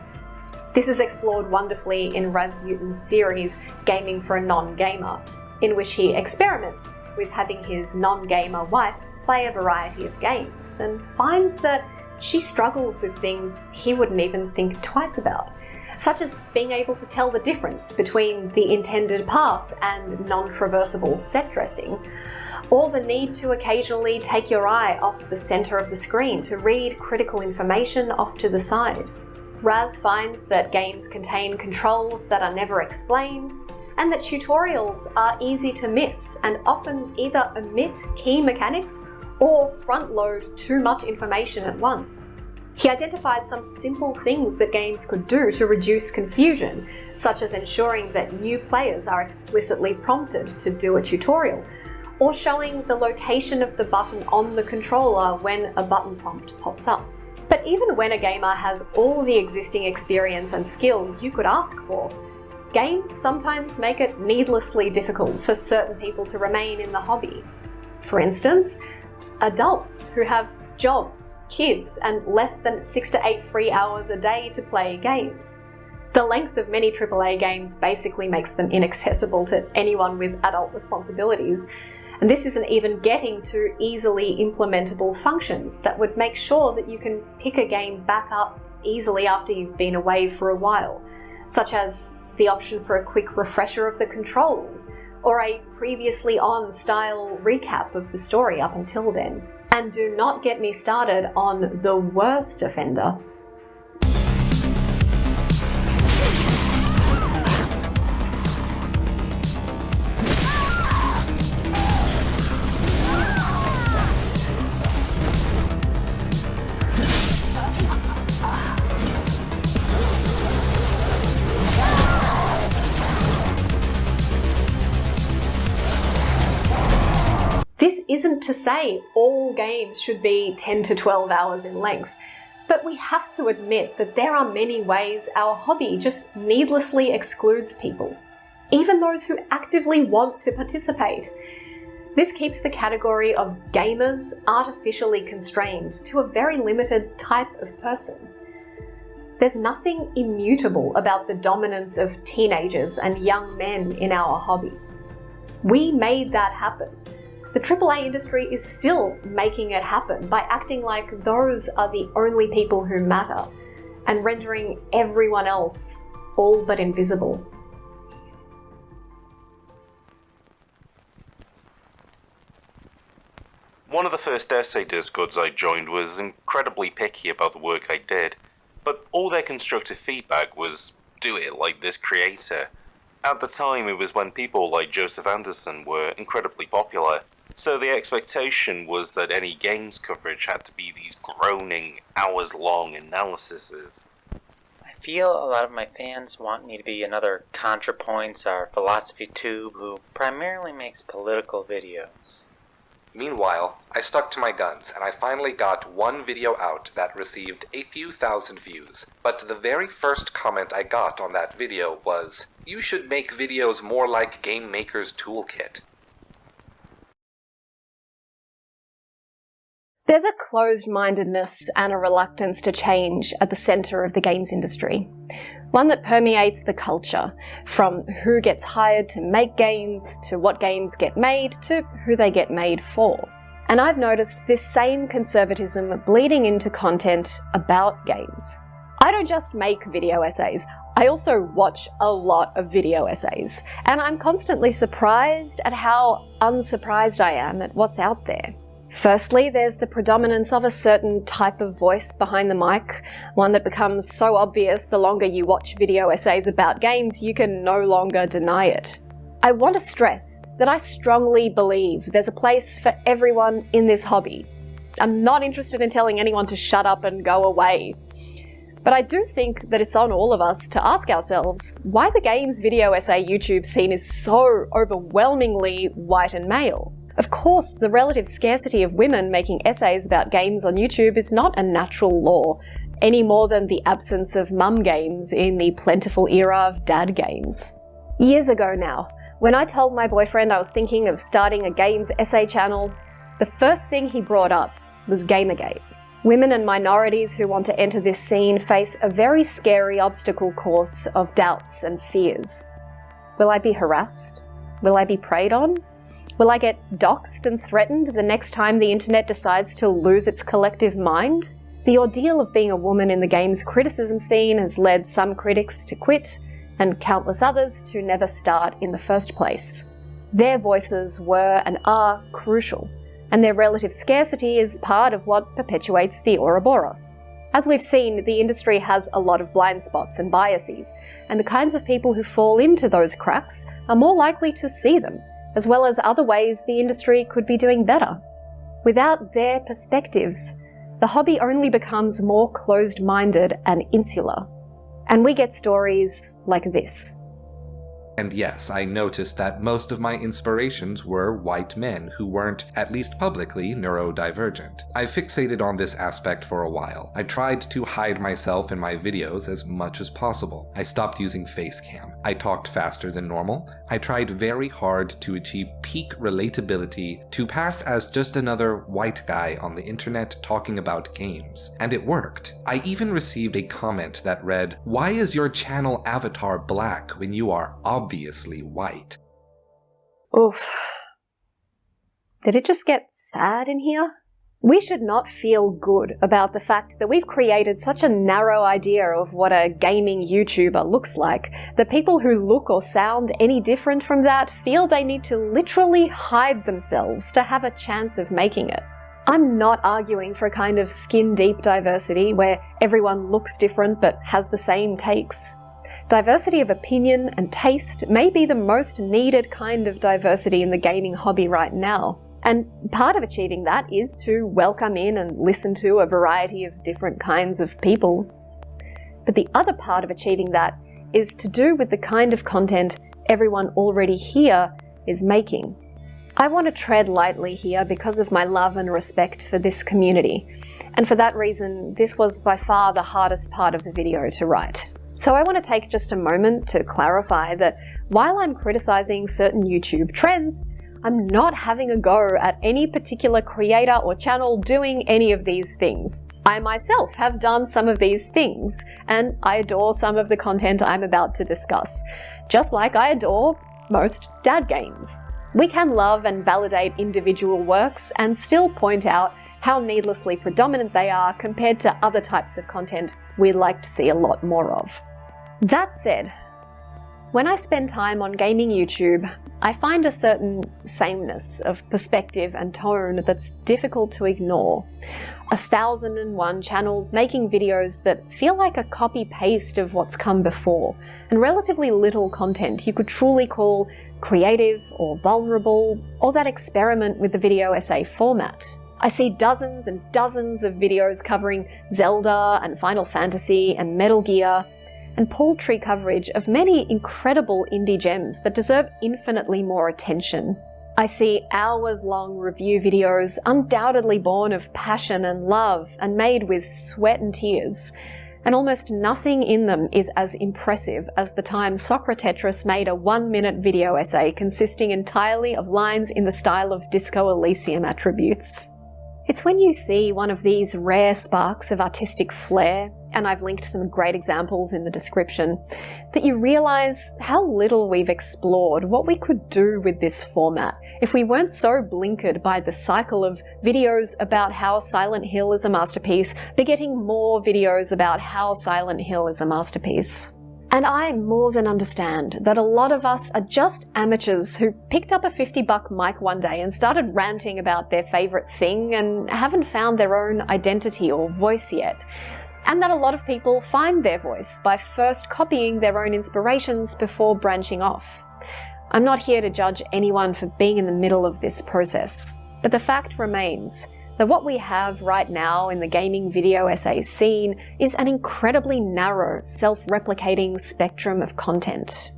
This is explored wonderfully in Rasputin's series Gaming for a Non-Gamer, in which he experiments with having his non-gamer wife play a variety of games and finds that she struggles with things he wouldn't even think twice about, such as being able to tell the difference between the intended path and non-traversable set dressing, or the need to occasionally take your eye off the center of the screen to read critical information off to the side. Raz finds that games contain controls that are never explained, and that tutorials are easy to miss and often either omit key mechanics or front-load too much information at once. He identifies some simple things that games could do to reduce confusion, such as ensuring that new players are explicitly prompted to do a tutorial, or showing the location of the button on the controller when a button prompt pops up. But even when a gamer has all the existing experience and skill you could ask for, games sometimes make it needlessly difficult for certain people to remain in the hobby. For instance, adults who have jobs, kids, and less than 6 to 8 free hours a day to play games. The length of many AAA games basically makes them inaccessible to anyone with adult responsibilities, and this isn't even getting to easily implementable functions that would make sure that you can pick a game back up easily after you've been away for a while, such as the option for a quick refresher of the controls, or a previously on style recap of the story up until then. And do not get me started on the worst offender. This isn't to say all games should be 10 to 12 hours in length, but we have to admit that there are many ways our hobby just needlessly excludes people, even those who actively want to participate. This keeps the category of gamers artificially constrained to a very limited type of person. There's nothing immutable about the dominance of teenagers and young men in our hobby. We made that happen. The AAA industry is still making it happen by acting like those are the only people who matter and rendering everyone else all but invisible. One of the first essay discords I joined was incredibly picky about the work I did, but all their constructive feedback was, do it like this creator. At the time, it was when people like Joseph Anderson were incredibly popular, so the expectation was that any games coverage had to be these groaning, hours-long analyses. I feel a lot of my fans want me to be another ContraPoints or Philosophy Tube who primarily makes political videos. Meanwhile, I stuck to my guns, and I finally got one video out that received a few thousand views. But the very first comment I got on that video was, "You should make videos more like Game Maker's Toolkit." There's a closed-mindedness and a reluctance to change at the centre of the games industry. One that permeates the culture, from who gets hired to make games, to what games get made, to who they get made for. And I've noticed this same conservatism bleeding into content about games. I don't just make video essays, I also watch a lot of video essays, and I'm constantly surprised at how unsurprised I am at what's out there. Firstly, there's the predominance of a certain type of voice behind the mic, one that becomes so obvious the longer you watch video essays about games, you can no longer deny it. I want to stress that I strongly believe there's a place for everyone in this hobby. I'm not interested in telling anyone to shut up and go away. But I do think that it's on all of us to ask ourselves why the games video essay YouTube scene is so overwhelmingly white and male. Of course, the relative scarcity of women making essays about games on YouTube is not a natural law, any more than the absence of mum games in the plentiful era of dad games. Years ago now, when I told my boyfriend I was thinking of starting a games essay channel, the first thing he brought up was Gamergate. Women and minorities who want to enter this scene face a very scary obstacle course of doubts and fears. Will I be harassed? Will I be preyed on? Will I get doxxed and threatened the next time the internet decides to lose its collective mind? The ordeal of being a woman in the games criticism scene has led some critics to quit, and countless others to never start in the first place. Their voices were and are crucial, and their relative scarcity is part of what perpetuates the Ouroboros. As we've seen, the industry has a lot of blind spots and biases, and the kinds of people who fall into those cracks are more likely to see them, as well as other ways the industry could be doing better. Without their perspectives, the hobby only becomes more closed-minded and insular. And we get stories like this. And yes, I noticed that most of my inspirations were white men who weren't, at least publicly, neurodivergent. I fixated on this aspect for a while. I tried to hide myself in my videos as much as possible. I stopped using facecam. I talked faster than normal. I tried very hard to achieve peak relatability, to pass as just another white guy on the internet talking about games. And it worked. I even received a comment that read, "Why is your channel avatar black when you are obviously white?" Oof. Did it just get sad in here? We should not feel good about the fact that we've created such a narrow idea of what a gaming YouTuber looks like that people who look or sound any different from that feel they need to literally hide themselves to have a chance of making it. I'm not arguing for a kind of skin-deep diversity where everyone looks different but has the same takes. Diversity of opinion and taste may be the most needed kind of diversity in the gaming hobby right now. And part of achieving that is to welcome in and listen to a variety of different kinds of people. But the other part of achieving that is to do with the kind of content everyone already here is making. I want to tread lightly here because of my love and respect for this community. And for that reason, this was by far the hardest part of the video to write. So I want to take just a moment to clarify that while I'm criticizing certain YouTube trends, I'm not having a go at any particular creator or channel doing any of these things. I myself have done some of these things, and I adore some of the content I'm about to discuss, just like I adore most dad games. We can love and validate individual works and still point out how needlessly predominant they are compared to other types of content we'd like to see a lot more of. That said, when I spend time on gaming YouTube, I find a certain sameness of perspective and tone that's difficult to ignore. 1,001 channels making videos that feel like a copy-paste of what's come before, and relatively little content you could truly call creative or vulnerable, or that experiment with the video essay format. I see dozens and dozens of videos covering Zelda and Final Fantasy and Metal Gear, and paltry coverage of many incredible indie gems that deserve infinitely more attention. I see hours-long review videos undoubtedly born of passion and love and made with sweat and tears, and almost nothing in them is as impressive as the time SocraTetris made a 1-minute video essay consisting entirely of lines in the style of Disco Elysium attributes. It's when you see one of these rare sparks of artistic flair, and I've linked some great examples in the description, that you realise how little we've explored what we could do with this format if we weren't so blinkered by the cycle of videos about how Silent Hill is a masterpiece begetting more videos about how Silent Hill is a masterpiece. And I more than understand that a lot of us are just amateurs who picked up a $50 mic one day and started ranting about their favourite thing and haven't found their own identity or voice yet. And that a lot of people find their voice by first copying their own inspirations before branching off. I'm not here to judge anyone for being in the middle of this process, but the fact remains that what we have right now in the gaming video essay scene is an incredibly narrow, self-replicating spectrum of content.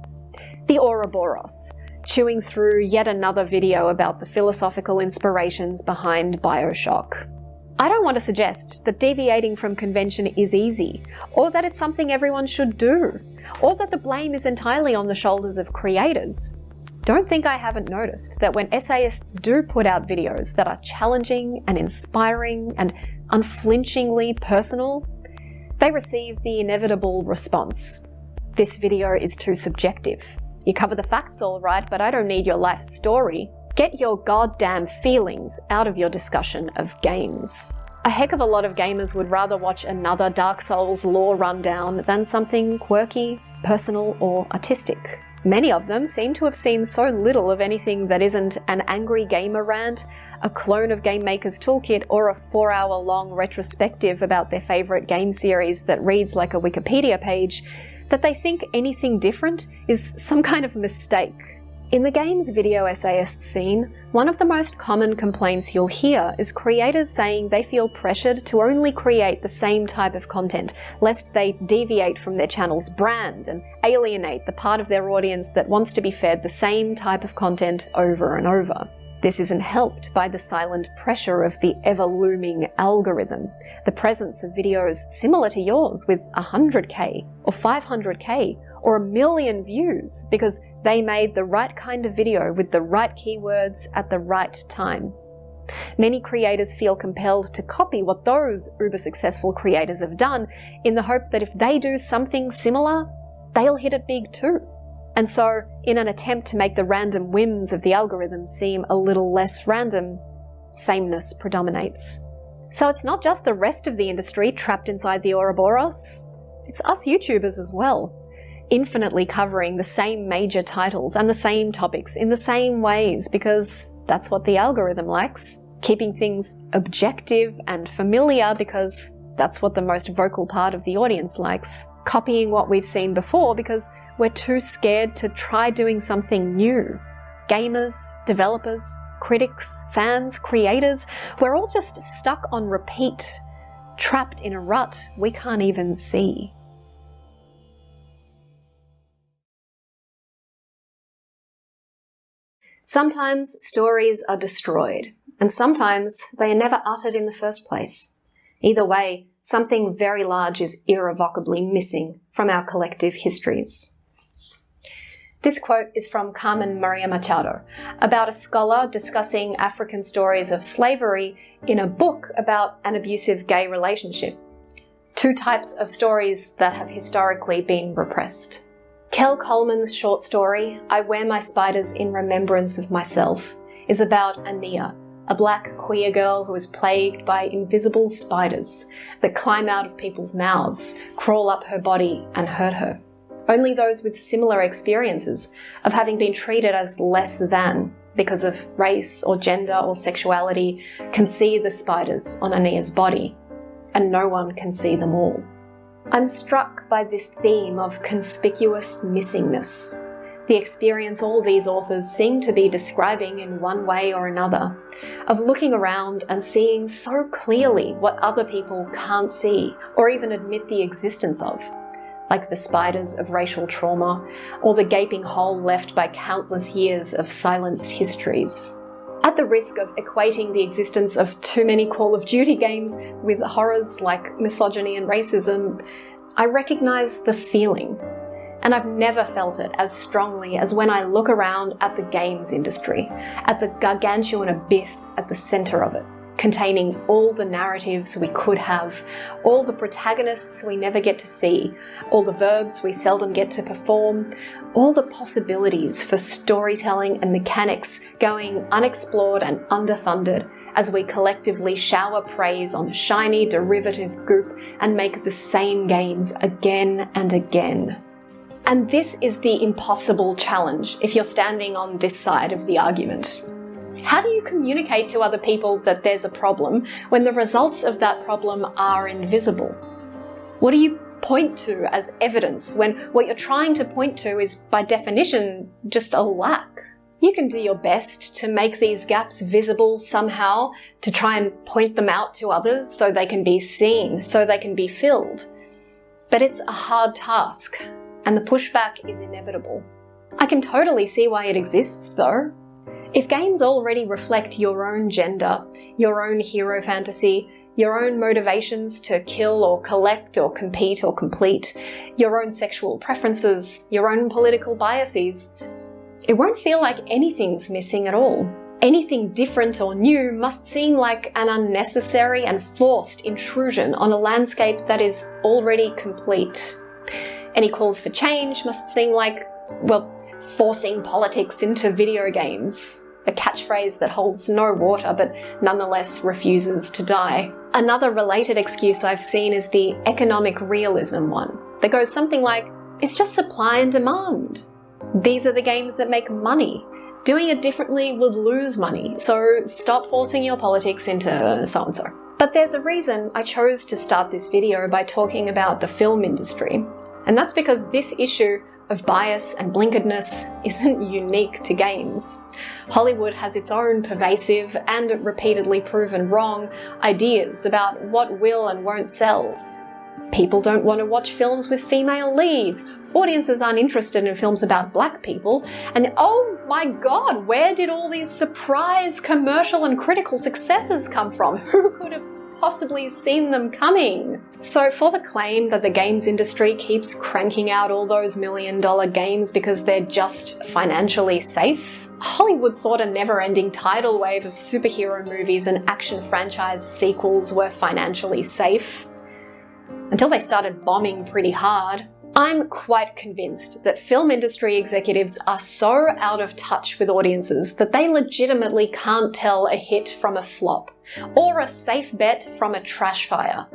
The Ouroboros, chewing through yet another video about the philosophical inspirations behind BioShock. I don't want to suggest that deviating from convention is easy, or that it's something everyone should do, or that the blame is entirely on the shoulders of creators. Don't think I haven't noticed that when essayists do put out videos that are challenging and inspiring and unflinchingly personal, they receive the inevitable response. This video is too subjective. You cover the facts all right, but I don't need your life story. Get your goddamn feelings out of your discussion of games. A heck of a lot of gamers would rather watch another Dark Souls lore rundown than something quirky, personal, or artistic. Many of them seem to have seen so little of anything that isn't an angry gamer rant, a clone of Game Maker's Toolkit, or a 4-hour-long retrospective about their favourite game series that reads like a Wikipedia page, that they think anything different is some kind of mistake. In the games video essayist scene, one of the most common complaints you'll hear is creators saying they feel pressured to only create the same type of content, lest they deviate from their channel's brand and alienate the part of their audience that wants to be fed the same type of content over and over. This isn't helped by the silent pressure of the ever-looming algorithm, the presence of videos similar to yours with 100k or 500k or 1 million views because they made the right kind of video with the right keywords at the right time. Many creators feel compelled to copy what those uber-successful creators have done in the hope that if they do something similar, they'll hit it big too. And so, in an attempt to make the random whims of the algorithm seem a little less random, sameness predominates. So it's not just the rest of the industry trapped inside the Ouroboros, it's us YouTubers as well, infinitely covering the same major titles and the same topics in the same ways because that's what the algorithm likes, keeping things objective and familiar because that's what the most vocal part of the audience likes, copying what we've seen before because we're too scared to try doing something new. Gamers, developers, critics, fans, creators, we're all just stuck on repeat, trapped in a rut we can't even see. Sometimes stories are destroyed, and sometimes they are never uttered in the first place. Either way, something very large is irrevocably missing from our collective histories. This quote is from Carmen Maria Machado, about a scholar discussing African stories of slavery in a book about an abusive gay relationship. Two types of stories that have historically been repressed. Kel Coleman's short story, I Wear My Spiders in Remembrance of Myself, is about Ania, a black queer girl who is plagued by invisible spiders that climb out of people's mouths, crawl up her body and hurt her. Only those with similar experiences of having been treated as less than because of race or gender or sexuality can see the spiders on Ania's body, and no one can see them all. I'm struck by this theme of conspicuous missingness, the experience all these authors seem to be describing in one way or another, of looking around and seeing so clearly what other people can't see or even admit the existence of, like the spiders of racial trauma or the gaping hole left by countless years of silenced histories. At the risk of equating the existence of too many Call of Duty games with horrors like misogyny and racism, I recognise the feeling. And I've never felt it as strongly as when I look around at the games industry, at the gargantuan abyss at the centre of it, containing all the narratives we could have, all the protagonists we never get to see, all the verbs we seldom get to perform, all the possibilities for storytelling and mechanics going unexplored and underfunded as we collectively shower praise on shiny derivative goop and make the same games again and again. And this is the impossible challenge if you're standing on this side of the argument. How do you communicate to other people that there's a problem when the results of that problem are invisible? What do you point to as evidence when what you're trying to point to is, by definition, just a lack? You can do your best to make these gaps visible somehow, to try and point them out to others so they can be seen, so they can be filled. But it's a hard task, and the pushback is inevitable. I can totally see why it exists, though. If games already reflect your own gender, your own hero fantasy, your own motivations to kill or collect or compete or complete, your own sexual preferences, your own political biases, it won't feel like anything's missing at all. Anything different or new must seem like an unnecessary and forced intrusion on a landscape that is already complete. Any calls for change must seem like, well, forcing politics into video games, a catchphrase that holds no water but nonetheless refuses to die. Another related excuse I've seen is the economic realism one, that goes something like, it's just supply and demand. These are the games that make money. Doing it differently would lose money, so stop forcing your politics into so-and-so. But there's a reason I chose to start this video by talking about the film industry, and that's because this issue of bias and blinkeredness isn't unique to games. Hollywood has its own pervasive and repeatedly proven wrong ideas about what will and won't sell. People don't want to watch films with female leads. Audiences aren't interested in films about black people. And oh my god, where did all these surprise commercial and critical successes come from? Who could have possibly seen them coming? So for the claim that the games industry keeps cranking out all those million-dollar games because they're just financially safe, Hollywood thought a never-ending tidal wave of superhero movies and action franchise sequels were financially safe, until they started bombing pretty hard. I'm quite convinced that film industry executives are so out of touch with audiences that they legitimately can't tell a hit from a flop, or a safe bet from a trash fire.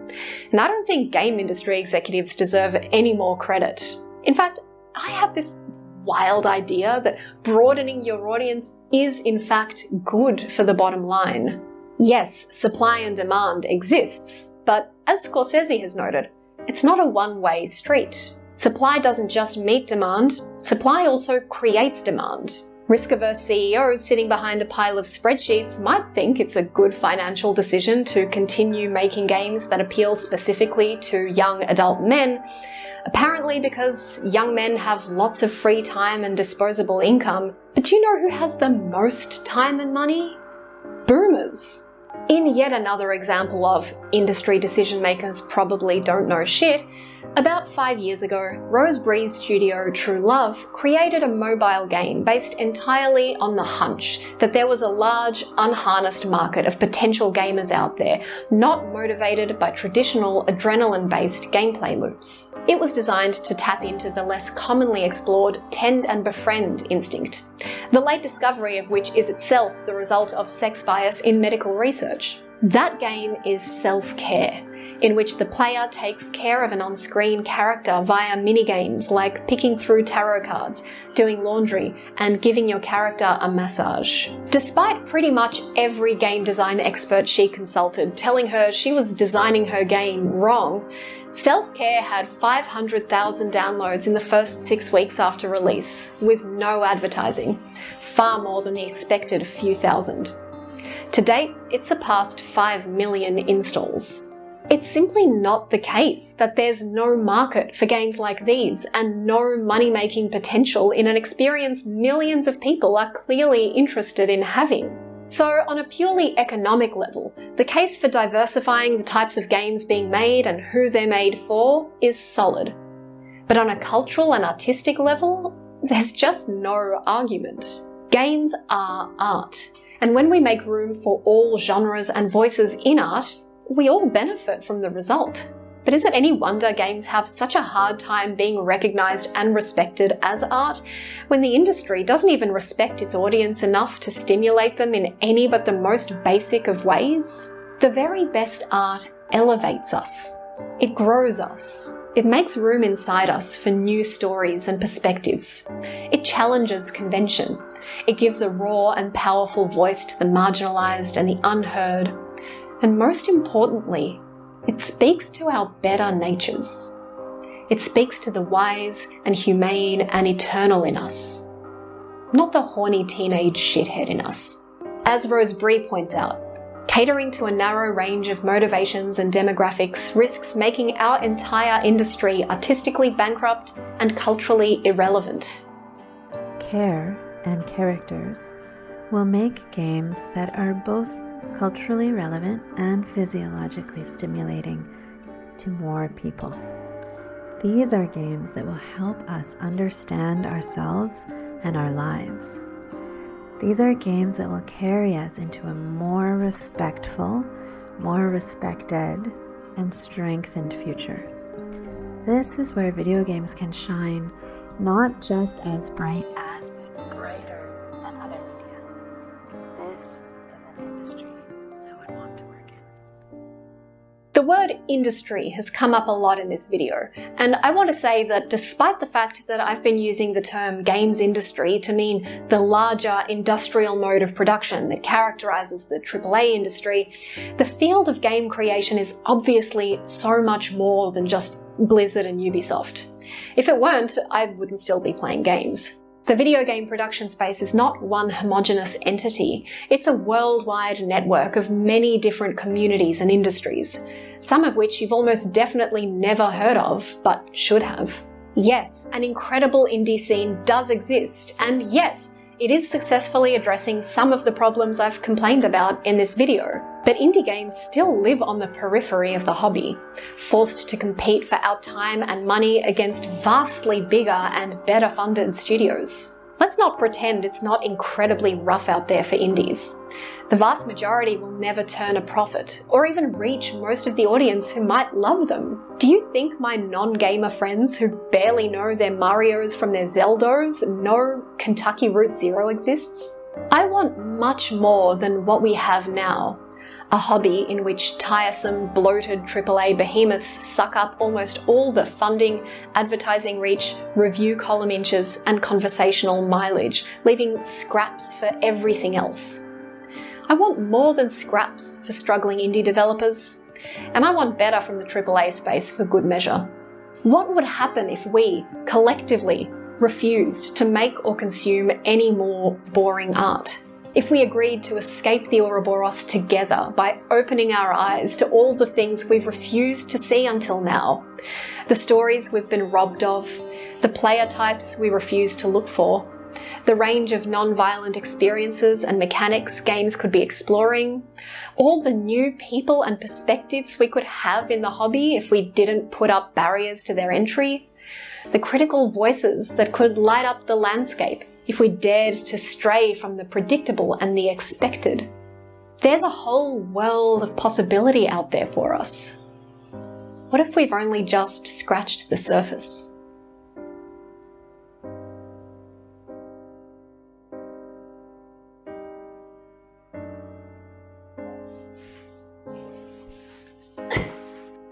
And I don't think game industry executives deserve any more credit. In fact, I have this wild idea that broadening your audience is in fact good for the bottom line. Yes, supply and demand exists, but as Scorsese has noted, it's not a one-way street. Supply doesn't just meet demand, supply also creates demand. Risk-averse CEOs sitting behind a pile of spreadsheets might think it's a good financial decision to continue making games that appeal specifically to young adult men, apparently because young men have lots of free time and disposable income. But do you know who has the most time and money? Boomers. In yet another example of industry decision makers probably don't know shit, About 5 years ago, Rose Brie's studio True Love created a mobile game based entirely on the hunch that there was a large, unharnessed market of potential gamers out there, not motivated by traditional adrenaline-based gameplay loops. It was designed to tap into the less commonly explored tend and befriend instinct, the late discovery of which is itself the result of sex bias in medical research. That game is self-care, in which the player takes care of an on-screen character via minigames like picking through tarot cards, doing laundry, and giving your character a massage. Despite pretty much every game design expert she consulted telling her she was designing her game wrong, Self-Care had 500,000 downloads in the first 6 weeks after release, with no advertising, far more than the expected few thousand. To date, it surpassed 5 million installs. It's simply not the case that there's no market for games like these and no money-making potential in an experience millions of people are clearly interested in having. So on a purely economic level, the case for diversifying the types of games being made and who they're made for is solid. But on a cultural and artistic level, there's just no argument. Games are art. And when we make room for all genres and voices in art, we all benefit from the result. But is it any wonder games have such a hard time being recognised and respected as art, when the industry doesn't even respect its audience enough to stimulate them in any but the most basic of ways? The very best art elevates us. It grows us. It makes room inside us for new stories and perspectives. It challenges convention. It gives a raw and powerful voice to the marginalised and the unheard. And most importantly, it speaks to our better natures. It speaks to the wise and humane and eternal in us, not the horny teenage shithead in us. As Rose Brie points out, catering to a narrow range of motivations and demographics risks making our entire industry artistically bankrupt and culturally irrelevant. Care and characters will make games that are both culturally relevant and physiologically stimulating to more people. These are games that will help us understand ourselves and our lives. These are games that will carry us into a more respectful, more respected, and strengthened future. This is where video games can shine, not just as bright as, but brighter than other media. This is an industry I would want to work in. The word industry has come up a lot in this video, and I want to say that despite the fact that I've been using the term games industry to mean the larger industrial mode of production that characterizes the AAA industry, the field of game creation is obviously so much more than just Blizzard and Ubisoft. If it weren't, I wouldn't still be playing games. The video game production space is not one homogenous entity. It's a worldwide network of many different communities and industries, some of which you've almost definitely never heard of, but should have. Yes, an incredible indie scene does exist, and yes, it is successfully addressing some of the problems I've complained about in this video. But indie games still live on the periphery of the hobby, forced to compete for our time and money against vastly bigger and better funded studios. Let's not pretend it's not incredibly rough out there for indies. The vast majority will never turn a profit, or even reach most of the audience who might love them. Do you think my non-gamer friends who barely know their Marios from their Zeldos know Kentucky Route Zero exists? I want much more than what we have now. A hobby in which tiresome, bloated AAA behemoths suck up almost all the funding, advertising reach, review column inches, and conversational mileage, leaving scraps for everything else. I want more than scraps for struggling indie developers, and I want better from the AAA space for good measure. What would happen if we, collectively, refused to make or consume any more boring art? If we agreed to escape the Ouroboros together by opening our eyes to all the things we've refused to see until now, the stories we've been robbed of, the player types we refuse to look for, the range of non-violent experiences and mechanics games could be exploring, all the new people and perspectives we could have in the hobby if we didn't put up barriers to their entry, the critical voices that could light up the landscape if we dared to stray from the predictable and the expected. There's a whole world of possibility out there for us. What if we've only just scratched the surface?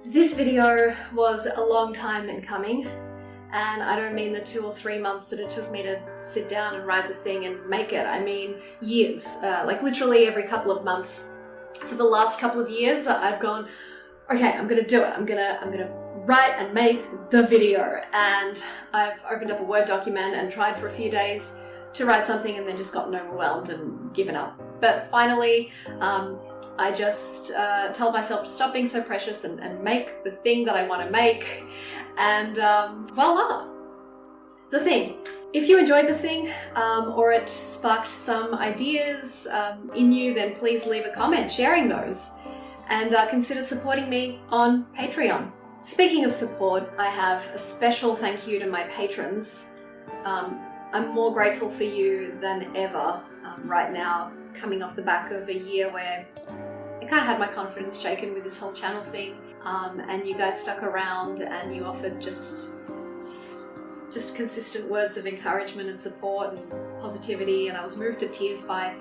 This video was a long time in coming, and I don't mean the 2 or 3 months that it took me to sit down and write the thing and make it. I mean years, like literally every couple of months. For the last couple of years, I've gone, okay, I'm gonna do it. I'm gonna write and make the video. And I've opened up a Word document and tried for a few days to write something and then just gotten overwhelmed and given up. But finally, I just told myself to stop being so precious and make the thing that I want to make. And voila! The thing. If you enjoyed the thing, or it sparked some ideas in you, then please leave a comment sharing those. And consider supporting me on Patreon. Speaking of support, I have a special thank you to my patrons. I'm more grateful for you than ever right now, coming off the back of a year where I kind of had my confidence shaken with this whole channel thing, and you guys stuck around and you offered just consistent words of encouragement and support and positivity, and I was moved to tears by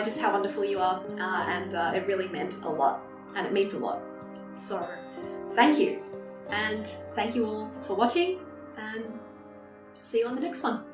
just how wonderful you are, and it really meant a lot, and it means a lot. So thank you, and thank you all for watching, and see you on the next one.